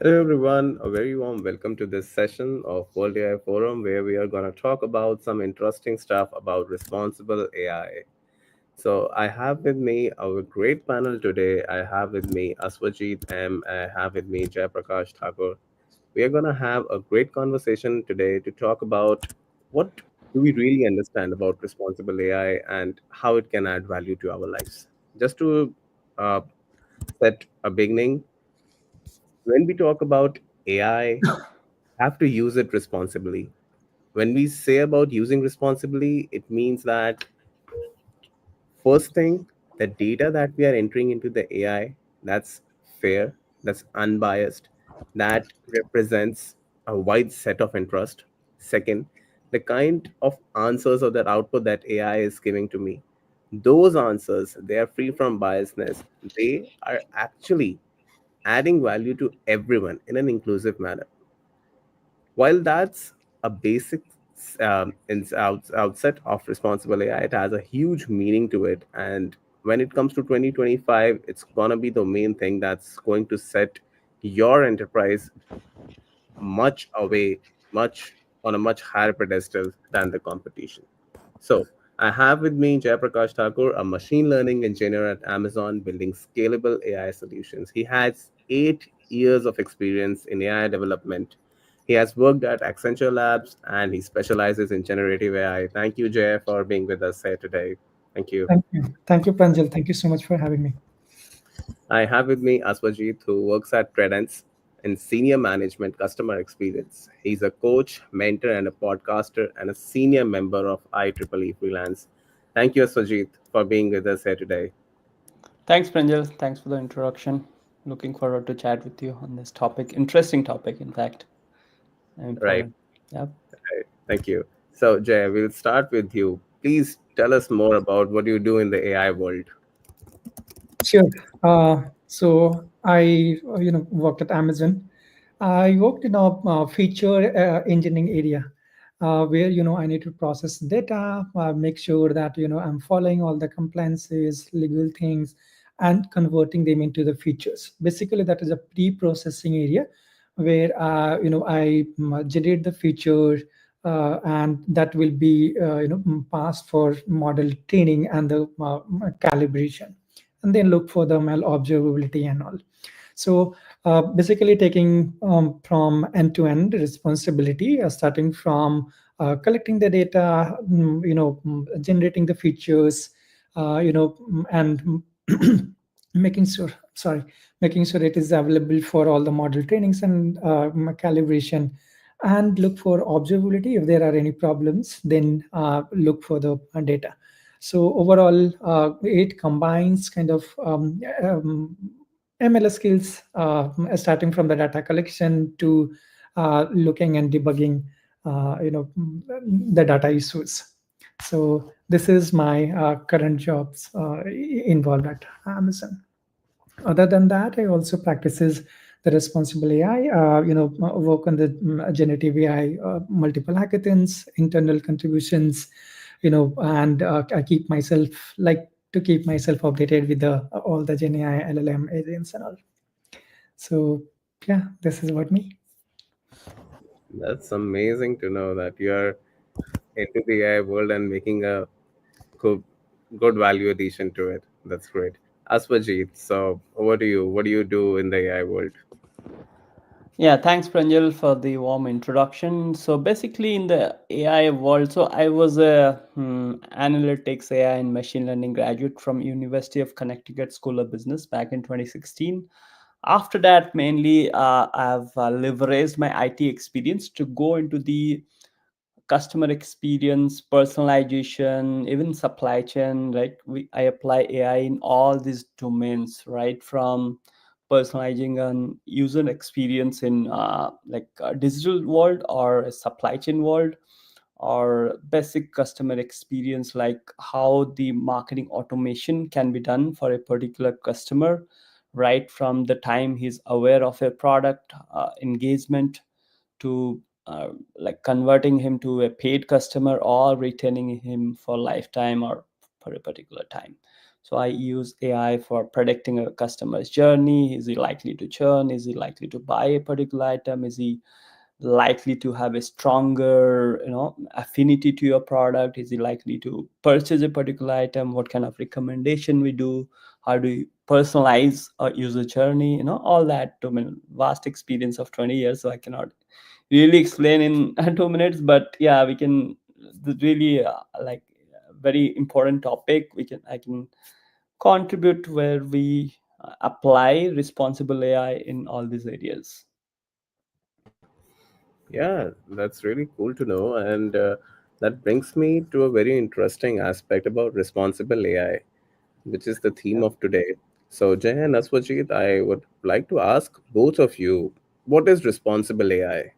Hello, everyone. A very warm welcome to this session of World AI Forum, where we are going to talk about some interesting stuff about responsible AI. So, I have with me our great panel today. I have with me Aswajit M. I have with me Jayaprakash Thakur. We are going to have a great conversation today to talk about what do we really understand about responsible AI and how it can add value to our lives. Just to uh, set a beginning, when we talk about AI, have to use it responsibly. When we say about using responsibly, it means that first thing, the data that we are entering into the AI, that's fair, that's unbiased, that represents a wide set of interest. Second, the kind of answers or that output that AI is giving to me, those answers, they are free from biasness. They are actually adding value to everyone in an inclusive manner. While that's a basic outset of responsible AI, it has a huge meaning to it. And when it comes to 2025, it's going to be the main thing that's going to set your enterprise much away, much on a much higher pedestal than the competition. So I have with me Jayaprakash Thakur, a machine learning engineer at Amazon building scalable AI solutions. He has 8 years of experience in AI development. He has worked at Accenture Labs and he specializes in generative AI. Thank you, Jay, for being with us here today. Thank you. Thank you. Thank you, Pranjal. Thank you so much for having me. I have with me Aswajit, who works at Credence in senior management customer experience. He's a coach, mentor, and a podcaster, and a senior member of IEEE Freelance. Thank you, Aswajit, for being with us here today. Thanks, Pranjal. Thanks for the introduction. Looking forward to chat with you on this topic. Interesting topic, in fact, and Right, important. Yep. right. Thank you. So, Jay, we'll start with you. Please tell us more about what you do in the AI world. Sure. So I, worked at Amazon. I worked in a feature engineering area where, I need to process data, make sure that, I'm following all the compliances, legal things, and converting them into the features. Basically, that is a pre-processing area where, I generate the feature and that will be, passed for model training and the calibration, and then look for the observability and all. So basically taking from end-to-end responsibility, starting from collecting the data, generating the features, and making sure, sorry, making sure it is available for all the model trainings and calibration, and look for observability. If there are any problems, then look for the data. So overall, it combines kind of ML skills, starting from the data collection to looking and debugging, the data issues. So this is my current jobs involved at Amazon. Other than that, I also practices the responsible AI. Work on the generative AI, multiple hackathons, internal contributions, and I keep myself like to keep myself updated with the all the Gen AI, LLM agents and all. So yeah, this is what me. That's amazing to know that you're into the AI world and making a good, good value addition to it. That's great. Aswajit, so over to you. What do you do in the AI world? Yeah, thanks, Pranjal, for the warm introduction. So basically, in the AI world, so I was a analytics, AI, and machine learning graduate from University of Connecticut School of Business back in 2016. After that, mainly, I've leveraged my IT experience to go into the customer experience, personalization, even supply chain. Right, I apply AI in all these domains, right, from personalizing an user experience in like a digital world or a supply chain world, or basic customer experience like how the marketing automation can be done for a particular customer, right from the time he's aware of a product, engagement, to like converting him to a paid customer or retaining him for lifetime or for a particular time. So I use AI for predicting a customer's journey. Is he likely to churn? Is he likely to buy a particular item? Is he likely to have a stronger, affinity to your product? Is he likely to purchase a particular item? What kind of recommendation we do? How do you personalize a user journey? All that. To my vast experience of 20 years, so I cannot really explain in 2 minutes, but yeah, we can. Really like very important topic. I can contribute where we apply responsible AI in all these areas. Yeah, that's really cool to know. And that brings me to a very interesting aspect about responsible AI, which is the theme Yeah. of today. So, Jay and Aswajit, I would like to ask both of you, what is responsible AI?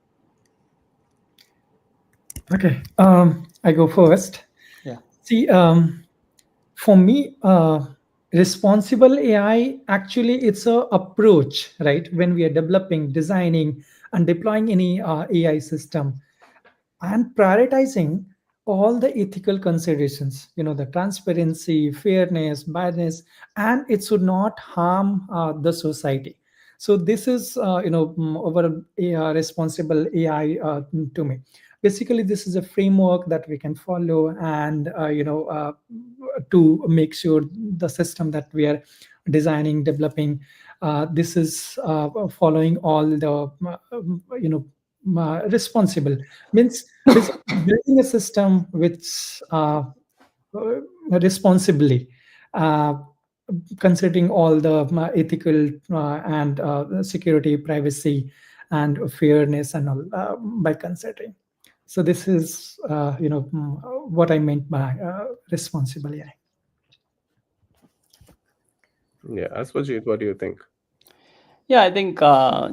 Okay, I go first. Yeah. See, for me, responsible AI actually it's a approach, right? When we are developing, designing, and deploying any AI system, and prioritizing all the ethical considerations, the transparency, fairness, biasness, and it should not harm the society. So this is overall responsible AI to me. Basically this is a framework that we can follow, and to make sure the system that we are designing, developing, this is following all the responsible means basically building a system which responsibly, uh, considering all the ethical and security, privacy, and fairness, and all by considering. So this is what I meant by responsible AI. Yeah, Aswajit, what do you think? Yeah, I think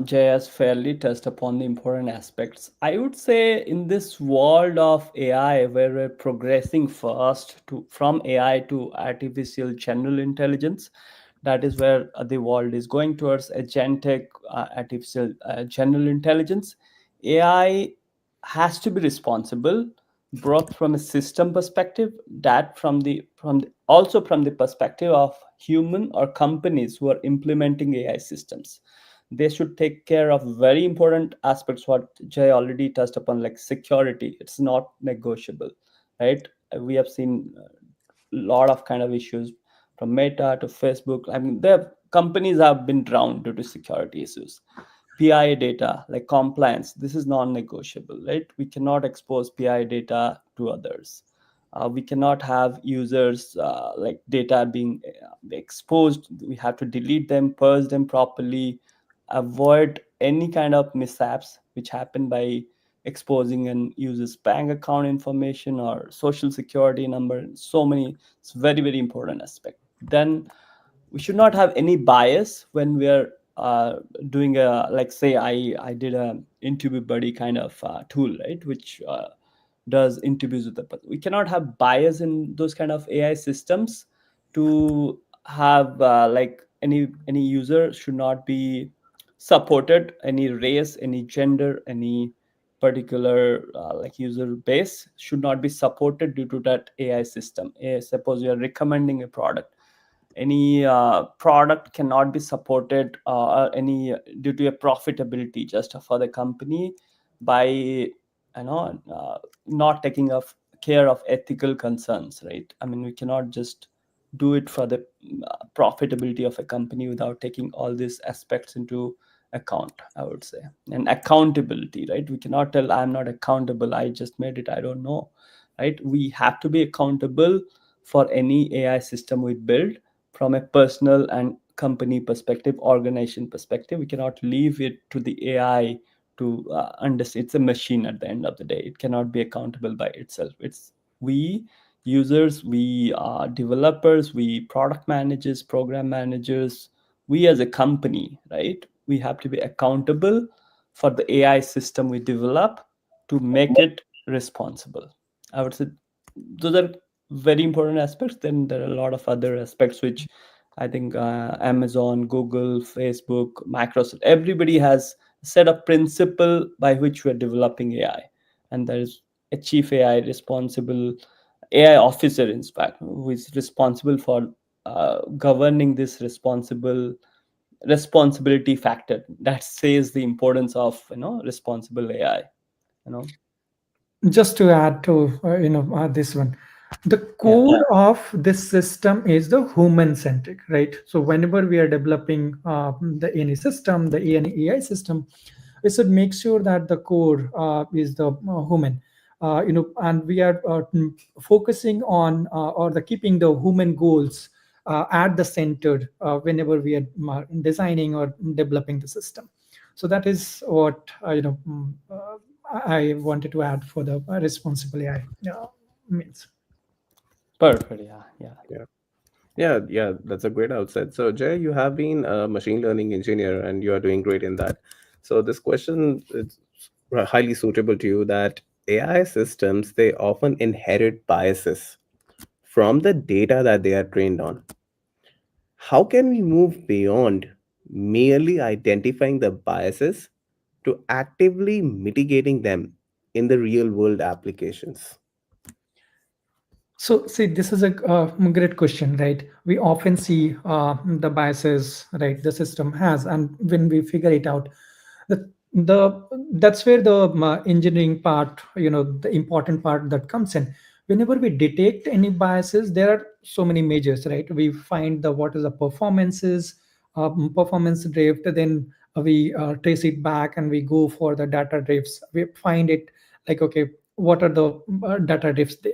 Jay has fairly touched upon the important aspects. I would say in this world of AI, where we're progressing fast from AI to artificial general intelligence, that is where the world is going towards agentic artificial general intelligence. AI has to be responsible, both from a system perspective, that also from the perspective of human or companies who are implementing AI systems. They should take care of very important aspects what Jay already touched upon, like security. It's not negotiable, right? We have seen a lot of kind of issues from Meta to Facebook. I mean, the companies have been drowned due to security issues. PI data, like compliance, this is non-negotiable, right? We cannot expose PI data to others. We cannot have users like data being exposed. We have to delete them, purge them properly, avoid any kind of mishaps which happen by exposing an user's bank account information or social security number. So many, it's very, very important aspect. Then we should not have any bias when we are doing a, like say I did a interview buddy kind of tool, right, which does interviews with the person. We cannot have bias in those kind of AI systems. To have like any user should not be supported, any race, any gender, any particular like user base should not be supported due to that AI system. Suppose you are recommending a product, any product cannot be supported any due to a profitability just for the company by not taking of care of ethical concerns, right? I mean, we cannot just do it for the profitability of a company without taking all these aspects into account, I would say. And accountability, right? We cannot tell I'm not accountable, I just made it, I don't know, right? We have to be accountable for any AI system we build from a personal and company perspective, organization perspective. We cannot leave it to the AI to understand. It's a machine at the end of the day. It cannot be accountable by itself. It's we users, we developers, we product managers, program managers, we as a company, right? We have to be accountable for the AI system we develop to make it responsible. I would say those are very important aspects. Then there are a lot of other aspects which I think Amazon, Google, Facebook, Microsoft, everybody has a set of principle by which we're developing AI. And there is a chief AI responsible AI officer, in fact, who is responsible for governing this responsibility factor that says the importance of responsible AI. You know, Just to add to this one, the yeah, core of this system is the human centric, right? So whenever we are developing the any system, the any AI system, we should make sure that the core is the human, and we are focusing on or the keeping the human goals at the center whenever we are designing or developing the system. So that is what I wanted to add for the responsible AI means. perfect. Yeah, yeah. Yeah. Yeah, that's a great outset. So, Jay, you have been a machine learning engineer and you are doing great in that. So, this question is highly suitable to you that AI systems, they often inherit biases from the data that they are trained on. How can we move beyond merely identifying the biases to actively mitigating them in the real world applications? So, see, this is a great question, right? We often see the biases, right, the system has, and when we figure it out, the that's where the engineering part, the important part that comes in. Whenever we detect any biases, there are so many measures, right? We find the what is the performance drift, then we trace it back and we go for the data drifts. We find it like, okay, what are the data drifts there?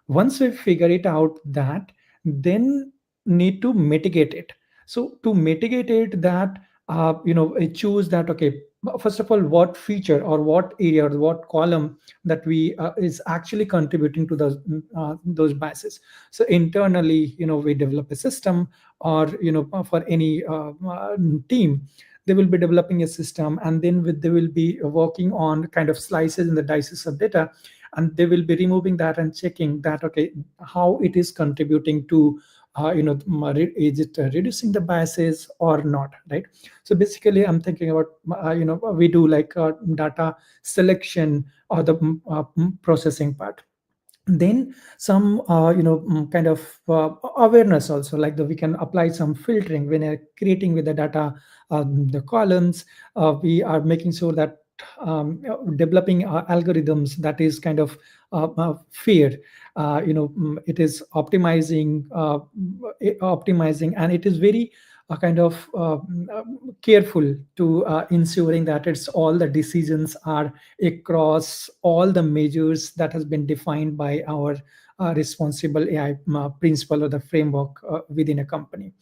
Once we figure it out, that then need to mitigate it. So to mitigate it, that I choose that, okay, first of all, what feature or what area or what column that we is actually contributing to those biases. So internally, we develop a system, or for any team, they will be developing a system, and then they will be working on kind of slices and the dices of data, and they will be removing that and checking that, okay, how it is contributing to is it reducing the biases or not, right? So basically, I'm thinking about we do like data selection or the processing part, then some kind of awareness also, like we can apply some filtering when creating with the data, the columns. We are making sure that developing algorithms that is kind of fair, it is optimizing, and it is very kind of careful to ensuring that it's all the decisions are across all the measures that has been defined by our responsible AI principle or the framework within a company.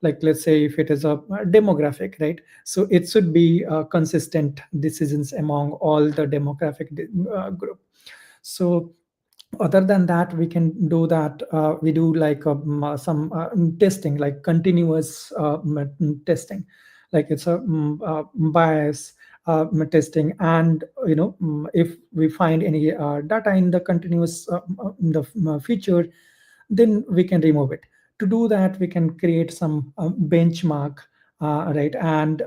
Like, let's say if it is a demographic, right? So it should be consistent decisions among all the demographic group. So other than that, we can do that, we do like some testing, like continuous testing, like it's a bias testing. And if we find any data in the continuous in the feature, then we can remove it. To do that, we can create some benchmark, right? And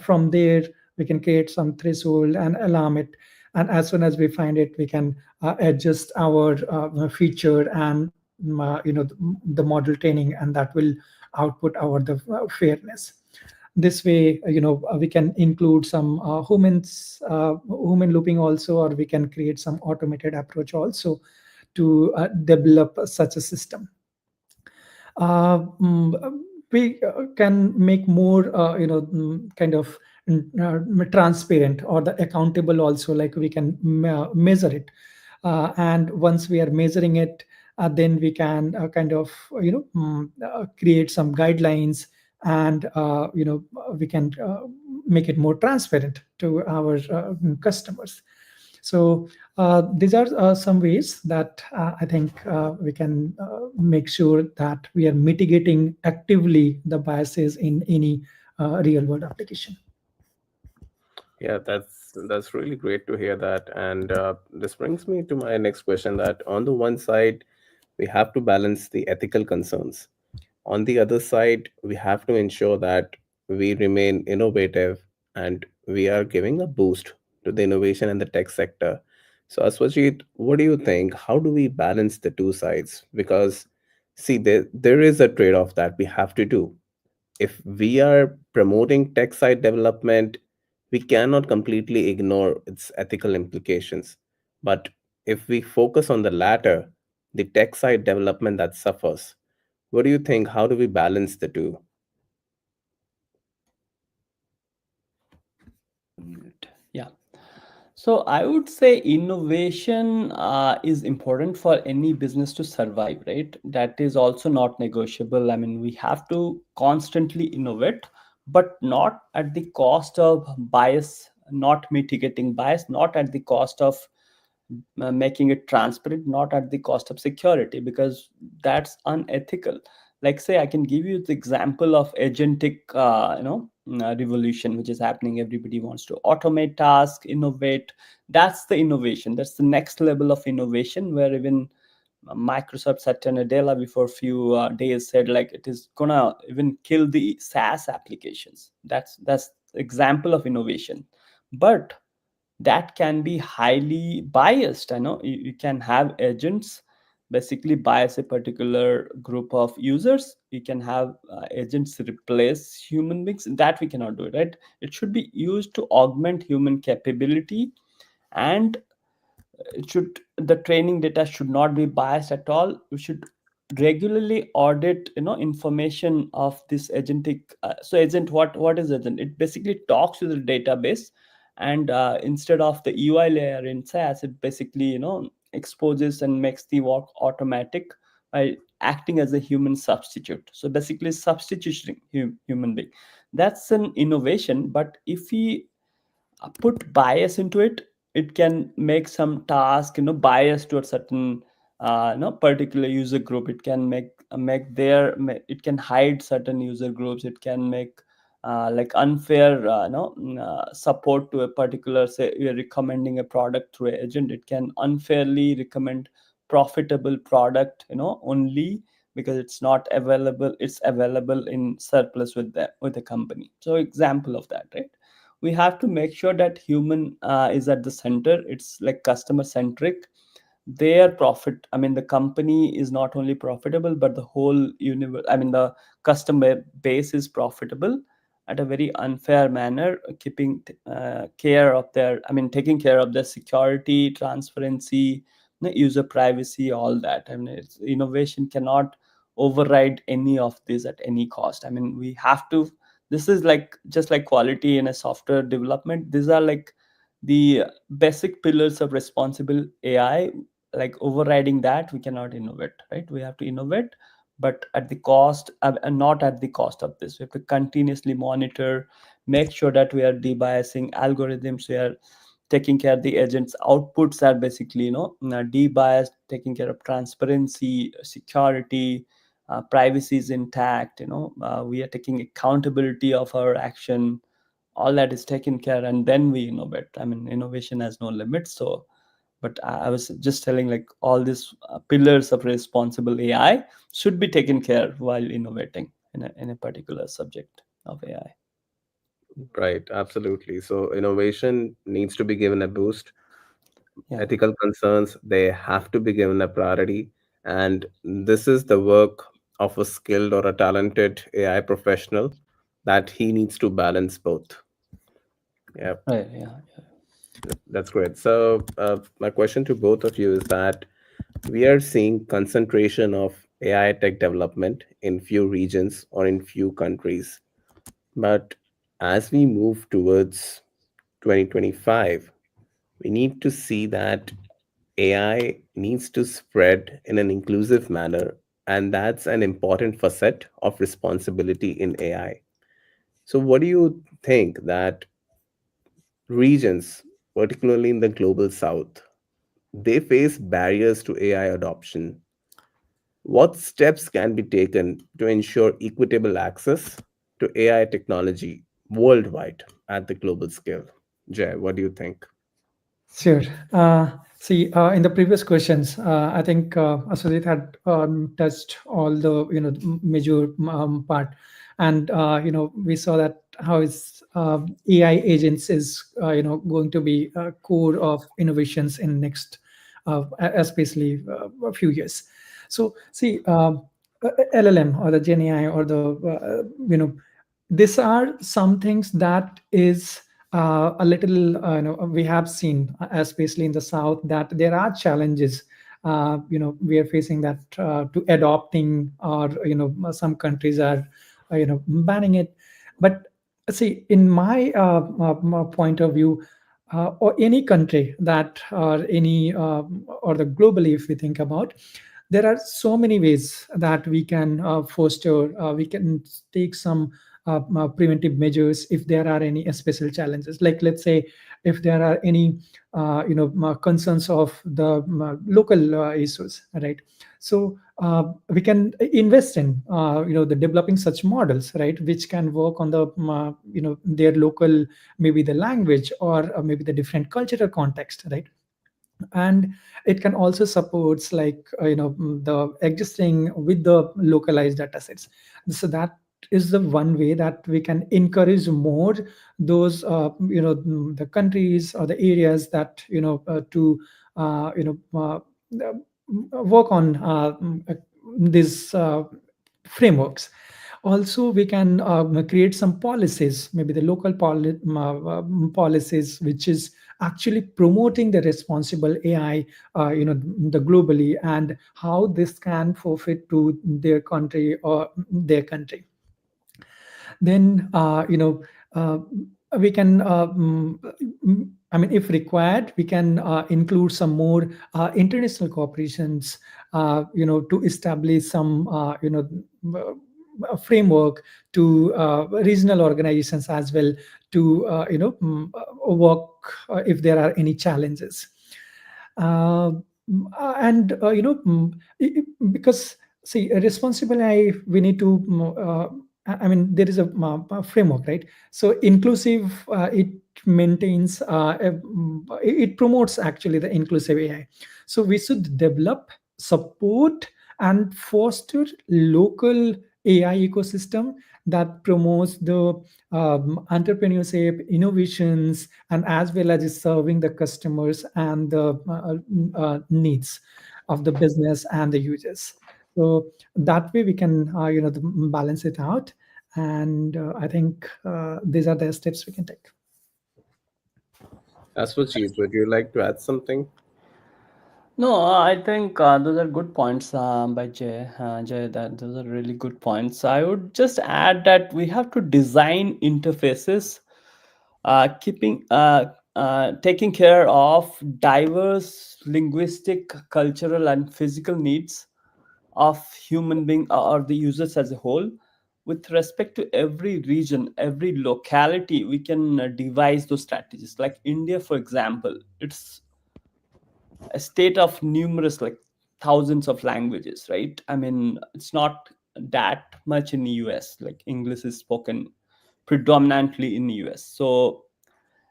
from there, we can create some threshold and alarm it. And as soon as we find it, we can adjust our feature and the model training, and that will output our the fairness. This way, we can include some human looping also, or we can create some automated approach also to develop such a system. uh, mm, we can make more kind of transparent or the accountable also, like we can measure it. And once we are measuring it, then we can kind of create some guidelines, and we can make it more transparent to our customers. So these are some ways that I think we can make sure that we are mitigating actively the biases in any real world application. Yeah, that's really great to hear that. And this brings me to my next question that on the one side, we have to balance the ethical concerns. On the other side, we have to ensure that we remain innovative and we are giving a boost to the innovation in the tech sector. So, Aswajit, what do you think? How do we balance the two sides? Because See, there is a trade off that we have to do. If we are promoting tech side development, we cannot completely ignore its ethical implications. But if we focus on the latter, the tech side development that suffers, what do you think? How do we balance the two? Yeah. So I would say innovation is important for any business to survive, right? That is also not negotiable. I mean, we have to constantly innovate, but not at the cost of bias, not mitigating bias, not at the cost of making it transparent, not at the cost of security, because that's unethical. Like, say, I can give you the example of agentic revolution which is happening. Everybody wants to automate tasks, innovate. That's the innovation, that's the next level of innovation, where even Microsoft Satya Nadella before a few days said like it is gonna even kill the SaaS applications. That's example of innovation. But that can be highly biased. I know you can have agents basically bias a particular group of users. You can have agents replace human beings. That we cannot do, right? It should be used to augment human capability, and it should the training data should not be biased at all. We should regularly audit information of this agentic. So agent, what is agent? It basically talks to the database, and instead of the UI layer in SaaS, it basically exposes and makes the work automatic by acting as a human substitute. So basically substituting human being. That's an innovation. But if we put bias into it, it can make some task bias to a certain particular user group. It can it can hide certain user groups. It can make like unfair support to a particular, say you're recommending a product through an agent, it can unfairly recommend profitable product only because it's available in surplus with the company. So example of that, right? We have to make sure that human is at the center. It's like customer centric. Their profit, I mean the company is not only profitable, but the whole universe, I mean the customer base is profitable at a very unfair manner, keeping care of their, I mean taking care of their security, transparency, user privacy, all that. I mean innovation cannot override any of this at any cost. I mean we have to, this is like just like quality in a software development. These are like the basic pillars of responsible AI. Like overriding that, we cannot innovate, right? We have to innovate, but at the cost and not at the cost of this. We have to continuously monitor, make sure that we are debiasing algorithms. We are taking care of the agents outputs are basically debiased, taking care of transparency, security, privacy is intact. We are taking accountability of our action. All that is taken care, and then we innovate. I mean innovation has no limits. So but I was just telling like all these pillars of responsible AI should be taken care while innovating in a particular subject of AI. Right, absolutely. So innovation needs to be given a boost. Yeah. Ethical concerns, they have to be given a priority. And this is the work of a skilled or a talented AI professional that he needs to balance both. Yeah, Right. Yeah. that's great. So, my question to both of you is that we are seeing concentration of AI tech development in few regions or in few countries. But as we move towards 2025, we need to see that AI needs to spread in an inclusive manner, and that's an important facet of responsibility in AI. So, what do you think that regions, particularly in the global south, they face barriers to AI adoption? What steps can be taken to ensure equitable access to AI technology worldwide at the global scale? Jay, what do you think? Sure. See, in the previous questions, I think Asudit had touched all the major part, and we saw that how is AI agents is going to be a core of innovations in next, especially a few years. So see. LLM or the GenAI or the these are some things that is a little we have seen, especially in the south, that there are challenges. We are facing that to adopting, or some countries are banning it. But see, in my point of view, or any country that, or any or the globally, if we think about, there are so many ways that we can foster, we can take some preventive measures if there are any special challenges. Like, let's say, if there are any concerns of the local issues, right? So we can invest in the developing such models, right, which can work on the their local, maybe the language, or maybe the different cultural context, right? And it can also supports, like the existing with the localized data sets. So that is the one way that we can encourage more those the countries or the areas that to work on these frameworks. Also, we can create some policies, maybe the local policies, which is actually promoting the responsible AI, the globally, and how this can forfeit to their country or their country. Then we can I mean, if required, we can include some more international cooperations, to establish some a framework to regional organizations as well, to work if there are any challenges. uh, and because, see, a responsible AI, we need to I mean, there is a framework, right? So inclusive, it maintains it promotes actually the inclusive AI. So we should develop, support, and foster local AI ecosystem that promotes the entrepreneurship, innovations, and as well as serving the customers and the needs of the business and the users. So that way we can balance it out. And I think these are the steps we can take. Aswajit, would you like to add something? No, I think those are good points by Jay. Jay, that those are really good points. I would just add that we have to design interfaces, keeping taking care of diverse linguistic, cultural, and physical needs of human being or the users as a whole. With respect to every region, every locality, we can devise those strategies. Like India, for example, it's a state of numerous, like thousands of languages, right? I mean, it's not that much in the US. Like English is spoken predominantly in the US. So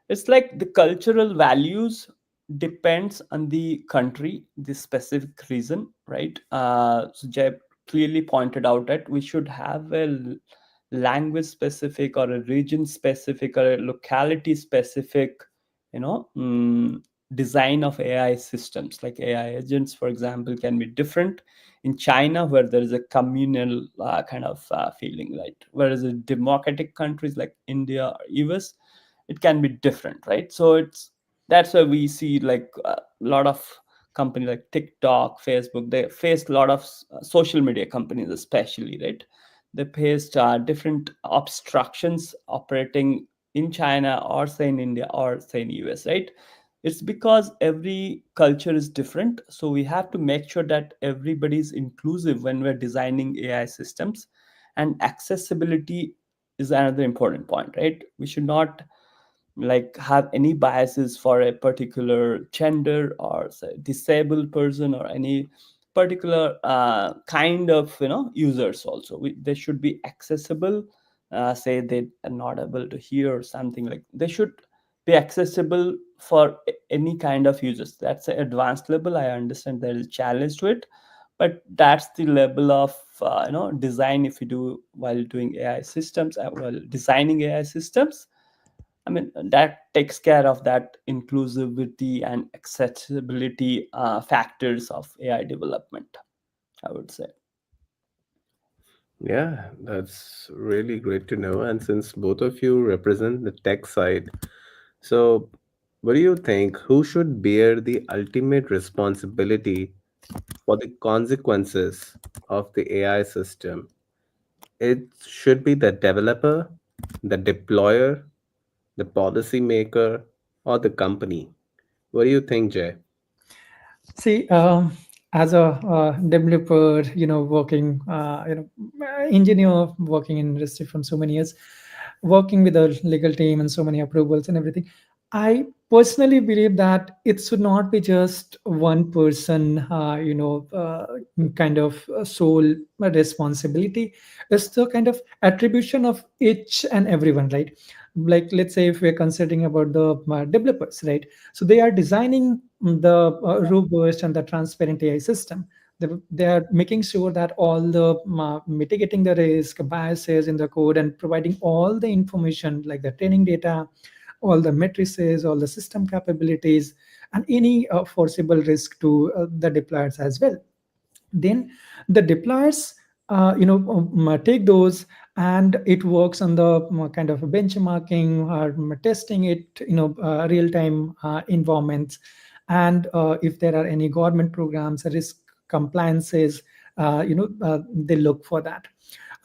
it's like the cultural values depends on the country, the specific reason, right? So Jay clearly pointed out that we should have a language specific or a region specific or a locality specific, you know, design of AI systems. Like AI agents, for example, can be different in China, where there is a communal kind of feeling, right? Whereas in democratic countries like India or US, it can be different, right? So it's that's why we see like a lot of companies like TikTok, Facebook, they face a lot of social media companies especially, right? They faced different obstructions operating in China or say in India or say in US, right? It's because every culture is different, so we have to make sure that everybody is inclusive when we're designing AI systems. And accessibility is another important point, right? We should not like have any biases for a particular gender or say, disabled person or any particular kind of users also. They should be accessible. Say they are not able to hear or something, like they should be accessible for any kind of users. That's an advanced level. I understand there is a challenge to it, but that's the level of design if you do while doing AI systems, while designing AI systems. I mean, that takes care of that inclusivity and accessibility factors of AI development, I would say. Yeah, that's really great to know. And since both of you represent the tech side, so what do you think? Who should bear the ultimate responsibility for the consequences of the AI system? It should be the developer, the deployer, the policymaker, or the company. What do you think, Jay? See, as a developer, working, engineer working in industry from so many years, working with a legal team and so many approvals and everything, I personally believe that it should not be just one person, kind of sole responsibility. It's the kind of attribution of each and everyone, right? Like, let's say if we're considering about the developers, right? So they are designing the robust and the transparent AI system. They are making sure that all the mitigating the risk, biases in the code, and providing all the information like the training data, all the matrices, all the system capabilities, and any foreseeable risk to the deployers as well. Then the deployers take those, and it works on the kind of benchmarking or testing it, real time environments. And if there are any government programs, risk compliances, they look for that.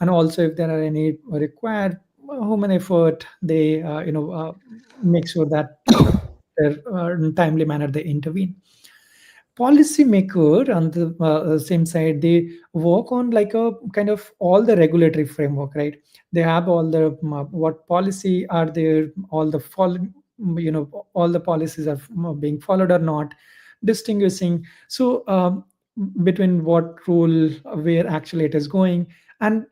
And also if there are any required human effort, they make sure that their timely manner they intervene. Policymaker on the same side, they work on like a kind of all the regulatory framework, right? They have all the what policy are there, all the all the policies are being followed or not, distinguishing. So between what rule, where actually it is going, and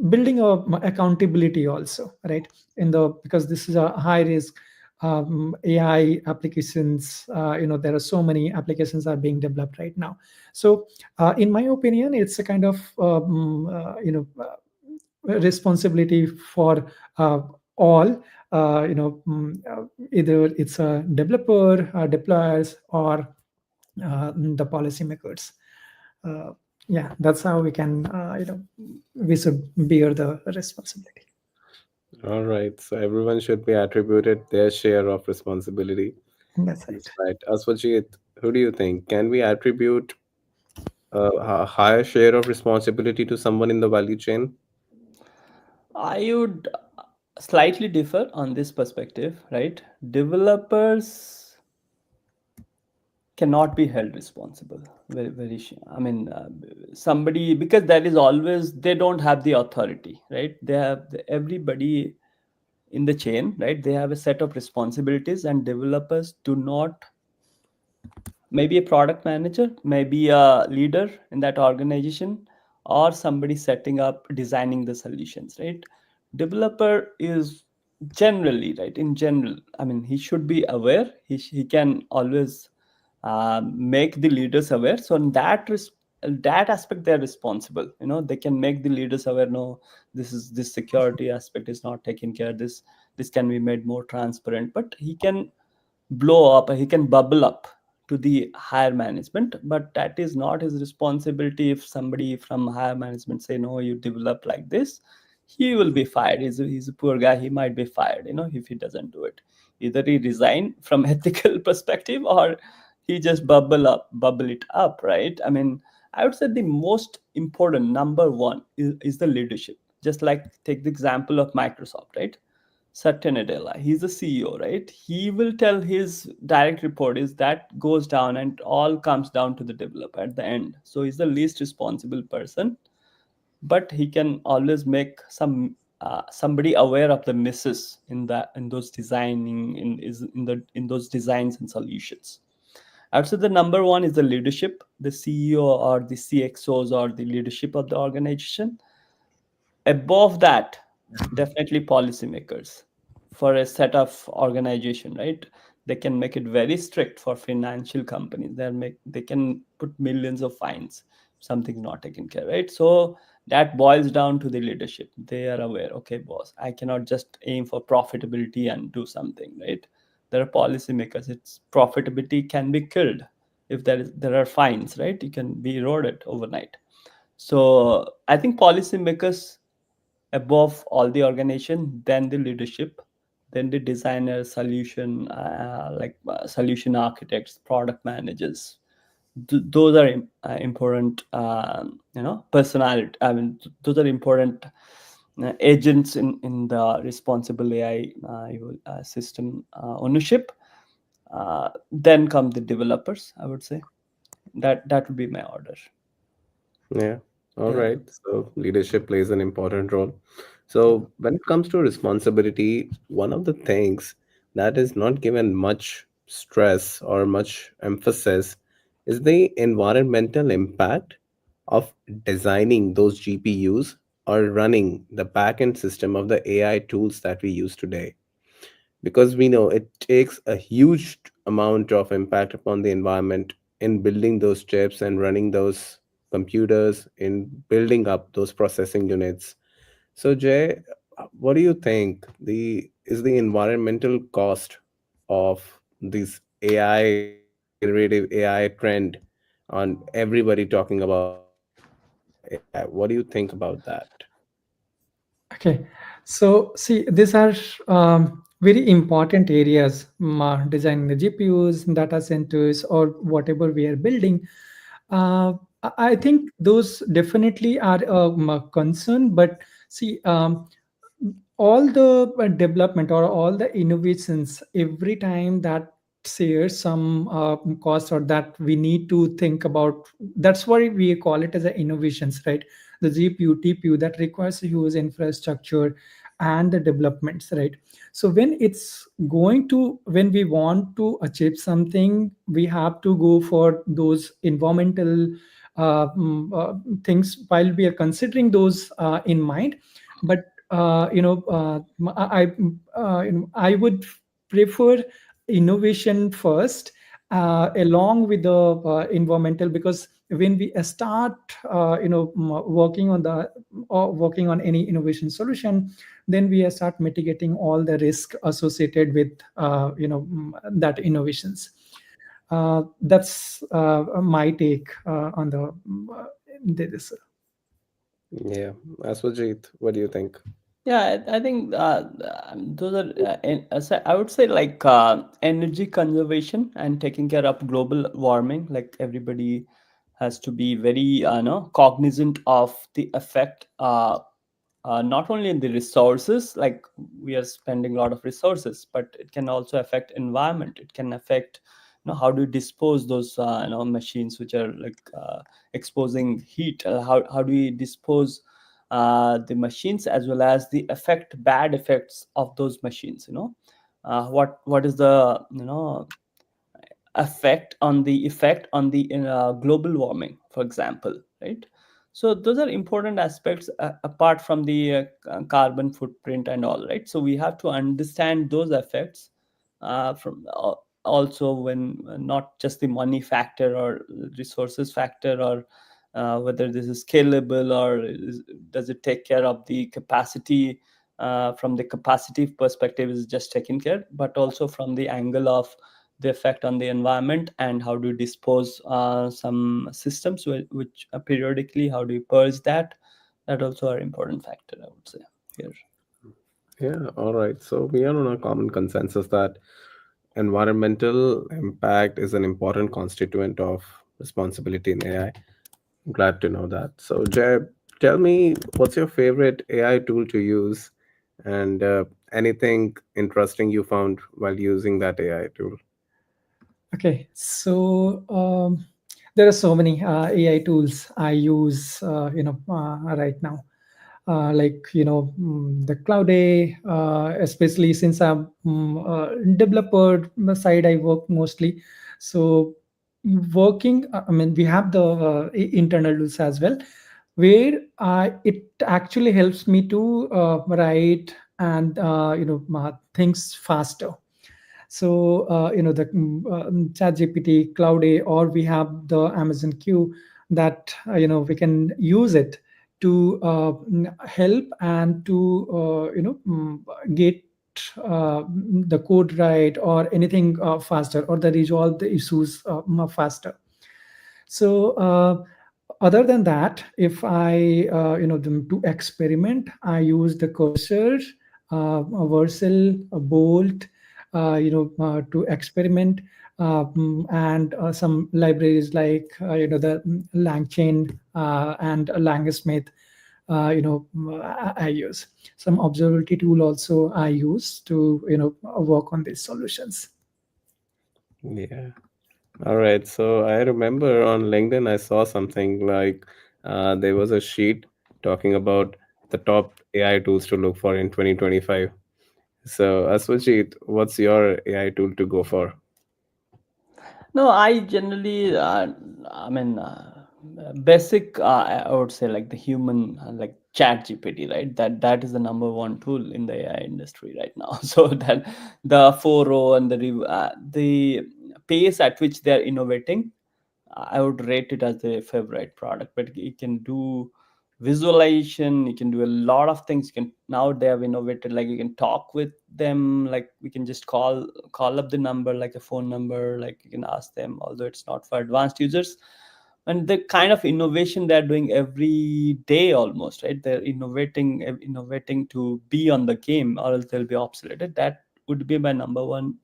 building a accountability also, right? In the, because this is a high risk AI applications. There are so many applications are being developed right now. So, in my opinion, it's a kind of responsibility for all. Either it's a developer, deployers, or the policymakers. Uh, yeah, that's how we can, we should bear the responsibility. All right, so everyone should be attributed their share of responsibility. That's That's right. right. Aswajit, who do you think? Can we attribute a higher share of responsibility to someone in the value chain? I would slightly differ on this perspective, right? Developers cannot be held responsible. Very, very. I mean, somebody, because that is always, they don't have the authority, right? They have everybody in the chain, right? They have a set of responsibilities, and developers do not. Maybe a product manager, maybe a leader in that organization, or somebody setting up, designing the solutions, right? Developer is generally, right, in general, I mean, he should be aware. He can always make the leaders aware. So in that aspect, they're responsible. They can make the leaders aware. No, this security aspect is not taken care. This can be made more transparent. But he can blow up, he can bubble up to the higher management, but that is not his responsibility. If somebody from higher management say, no, you develop like this, he will be fired. He's a poor guy, he might be fired, if he doesn't do it. Either he resign from ethical perspective, or he just bubble it up, right? I mean, I would say the most important number one is the leadership. Just like, take the example of Microsoft, right? Satya Nadella, he's the CEO, right? He will tell his direct report is that goes down, and all comes down to the developer at the end. So he's the least responsible person, but he can always make somebody aware of the misses in those designing in those designs and solutions. I would say the number one is the leadership, the CEO or the CXOs or the leadership of the organization. Above that, definitely policymakers. For a set of organization, right? They can make it very strict. For financial companies, they can put millions of fines if something's not taken care, right? So that boils down to the leadership. They are aware, okay, boss, I cannot just aim for profitability and do something, right? There are policymakers, it's profitability can be killed if there are fines, right? You can be eroded overnight. So I think policymakers above all the organization, then the leadership, then the designer, solution architects, product managers. Those are important, personality. I mean, those are important agents in the responsible AI system ownership. Then come the developers. I would say that would be my order. Yeah. All Yeah. right. So leadership plays an important role. So when it comes to responsibility, one of the things that is not given much stress or much emphasis is the environmental impact of designing those GPUs or running the backend system of the AI tools that we use today. Because we know it takes a huge amount of impact upon the environment in building those chips and running those computers, in building up those processing units. So Jay, what do you think the is the environmental cost of this generative AI trend on everybody talking about AI? What do you think about that? Okay, so see, these are very important areas, designing the GPUs, data centers, or whatever we are building. I think those definitely are a concern, but see, all the development or all the innovations, every time that shares some cost or that we need to think about, that's why we call it as a innovations, right? The GPU TPU that requires huge infrastructure and the developments, right? So when we want to achieve something, we have to go for those environmental things while we are considering those in mind. But I would prefer innovation first, along with the environmental, because when we start working on the or working on any innovation solution, then we start mitigating all the risk associated with that innovations. That's my take on the this. Yeah. Aswajit, what do you think? Yeah, I think those are, I would say, like energy conservation and taking care of global warming. Like everybody has to be very, cognizant of the effect, not only in the resources, like we are spending a lot of resources, but it can also affect environment. It can affect, how do you dispose those, machines which are like exposing heat. How do we dispose the machines, as well as the bad effects of those machines, what is the, effect on the global warming, for example, right? So those are important aspects, apart from the carbon footprint and all, right? So we have to understand those effects, from also, when not just the money factor or resources factor, or whether this is scalable, or does it take care of the capacity, from the capacity perspective is just taken care, but also from the angle of the effect on the environment, and how do you dispose some systems, which periodically, how do you purge that also are important factor, I would say, here. Yeah, all right. So we are on a common consensus that environmental impact is an important constituent of responsibility in AI. I'm glad to know that. So, Jay, tell me what's your favorite AI tool to use and anything interesting you found while using that AI tool? Okay, so there are so many AI tools I use, right now. Like the Cloud A, especially since I'm developer side, I work mostly. So working, I mean, we have the internal tools as well, where it actually helps me to write and things faster. So the ChatGPT, Cloud A, or we have the Amazon Q, that we can use it to help and to get the code right, or anything faster, or the resolve the issues faster. So Other than that, if I to experiment, I use the Cursor, Vercel, Bolt, to experiment, and some libraries like the LangChain and Langsmith. I use some observability tool also. I use to work on these solutions. Yeah. All right. So I remember on LinkedIn, I saw something like there was a sheet talking about the top AI tools to look for in 2025. So, Aswajit, what's your AI tool to go for? No, I generally, I mean, basic. I would say like the human, like Chat GPT, right? That is the number one tool in the AI industry right now. So that the 4.0 and the pace at which they are innovating, I would rate it as a favorite product. But it can do visualization, you can do a lot of things. You can, now they have innovated, like you can talk with them, like we can just call up the number like a phone number, like you can ask them, although it's not for advanced users. And the kind of innovation they're doing every day almost, right? They're innovating to be on the game, or else they'll be obsoleted. That would be my number one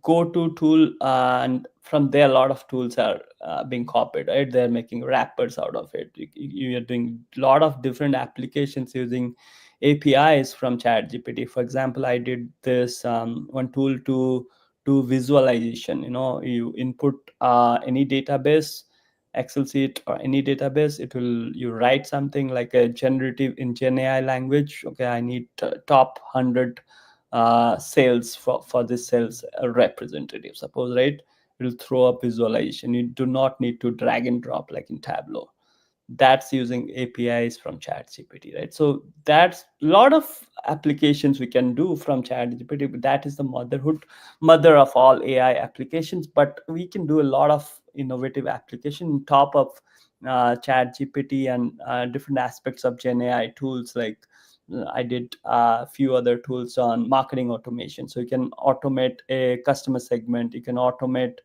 go-to tool. And from there a lot of tools are being copied, right? They're making wrappers out of it. You're doing a lot of different applications using APIs from ChatGPT. For example, I did this one tool to do visualization. You input any database, Excel sheet or any database. It will, you write something like a generative in Gen AI language. Okay, I need top 100 sales for this sales representative, suppose, right? It will throw up visualization. You do not need to drag and drop like in Tableau. That's using APIs from ChatGPT, right? So that's a lot of applications we can do from ChatGPT. But that is the mother of all AI applications. But we can do a lot of innovative application on top of ChatGPT and different aspects of Gen AI tools. Like I did a few other tools on marketing automation. So you can automate a customer segment. You can automate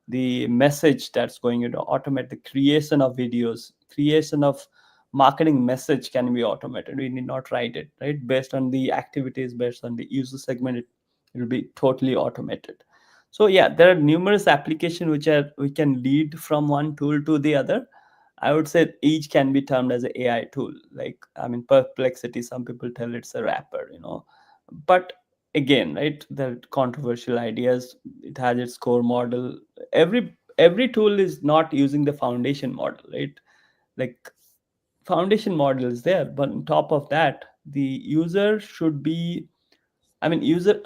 the message that's going into, automate the creation of videos, creation of marketing message can be automated. We need not write it, right? Based on the activities, based on the user segment, it will be totally automated. So yeah, there are numerous applications which are we can lead from one tool to the other. I would say each can be termed as an AI tool. Like, I mean, Perplexity, some people tell it's a wrapper. But again, right, the controversial ideas, it has its core model. Every tool is not using the foundation model, right? Like, foundation model is there, but on top of that, the user should be, I mean, user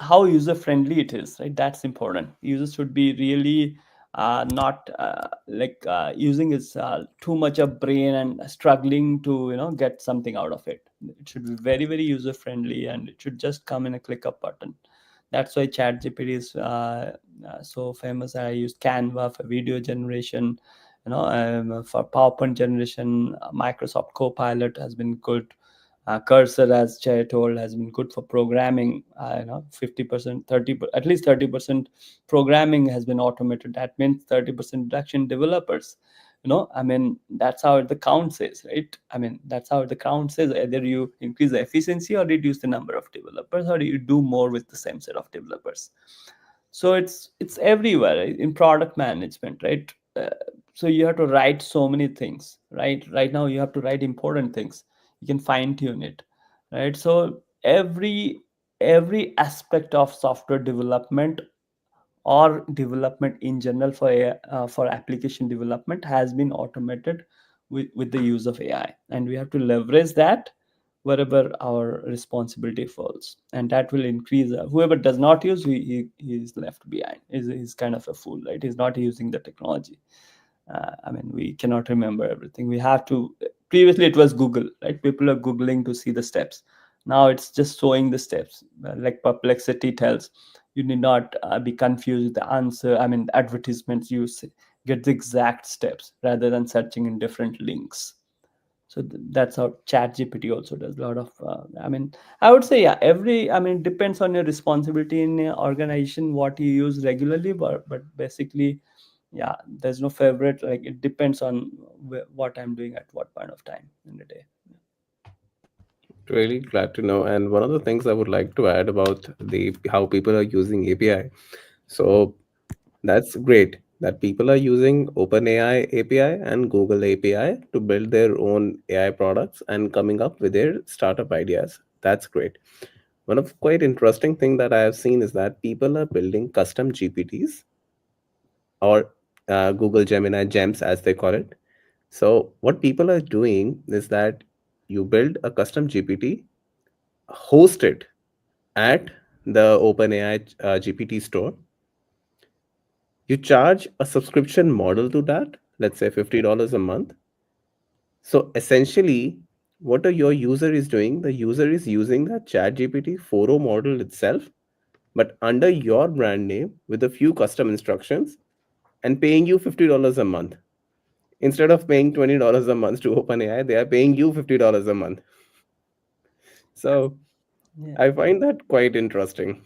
friendly it is, right? That's important. Users should be really not using is too much of brain and struggling to get something out of it. It should be very very user friendly, and it should just come in a click up button. That's why ChatGPT is so famous. I use Canva for video generation, for PowerPoint generation. Microsoft Copilot has been good. Cursor, as Jay told, has been good for programming. 50%, 30, at least 30% programming has been automated. That means 30% reduction in developers. I mean, that's how the count says, right? I mean, that's how the count says. Either you increase the efficiency or reduce the number of developers, or you do more with the same set of developers. So it's everywhere, right? In product management, right? So you have to write so many things, right now you have to write important things. You can fine tune it, right? So every aspect of software development or development in general for application development has been automated with the use of AI, and we have to leverage that wherever our responsibility falls, and that will increase. Whoever does not use, he is left behind. He's kind of a fool, right? He's not using the technology. I mean, we cannot remember everything. We have to. Previously, it was Google, right? People are googling to see the steps. Now it's just showing the steps. Like Perplexity tells, you need not be confused with the answer. I mean, advertisements. Get the exact steps rather than searching in different links. So that's how ChatGPT also does a lot of. I mean, I would say, yeah. I mean, it depends on your responsibility in your organization, what you use regularly, but basically yeah, there's no favorite. Like it depends on what I'm doing at what point of time in the day. Really glad to know. And one of the things I would like to add about the how people are using API. So that's great that people are using OpenAI API and Google API to build their own AI products and coming up with their startup ideas. That's great. One of quite interesting thing that I have seen is that people are building custom GPTs or Google Gemini gems as they call it. So what people are doing is that you build a custom GPT, host it at the OpenAI GPT store. You charge a subscription model to that, let's say $50 a month. So essentially, what your user is doing, the user is using that ChatGPT 4.0 model itself, but under your brand name with a few custom instructions and paying you $50 a month. Instead of paying $20 a month to OpenAI, they are paying you $50 a month. So Yeah. I find that quite interesting.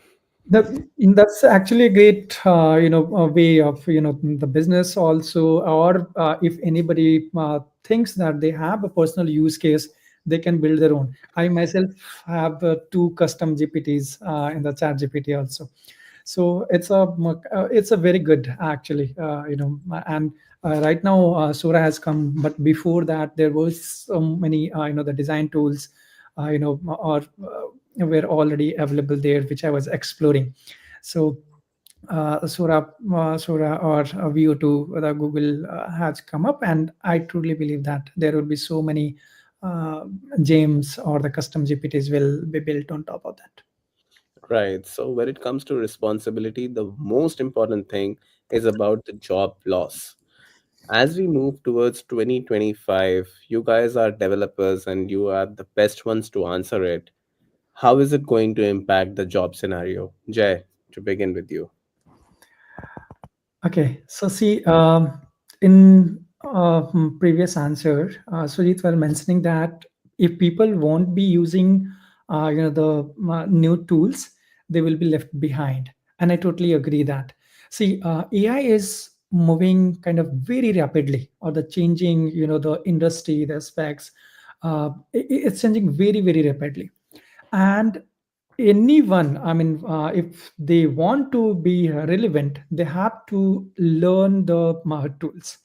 That that's actually a great way of the business also, or if anybody thinks that they have a personal use case, they can build their own. I myself have two custom GPTs in the chat GPT also. So it's a very good actually, and right now Sora has come, but before that there was so many the design tools or were already available there, which I was exploring. So Sora or VO2, the Google has come up, and I truly believe that there will be so many uh, James or the custom GPTs will be built on top of that. Right. So when it comes to responsibility, the most important thing is about the job loss. As we move towards 2025, you guys are developers and you are the best ones to answer it. How is it going to impact the job scenario? Jay, to begin with you. Okay, so see, in previous answer, Sujit were mentioning that if people won't be using, the new tools, they will be left behind, and I totally agree that. See, AI is moving kind of very rapidly, or the changing, the industry, the specs, it's changing very, very rapidly, and anyone, I mean, if they want to be relevant, they have to learn the tools.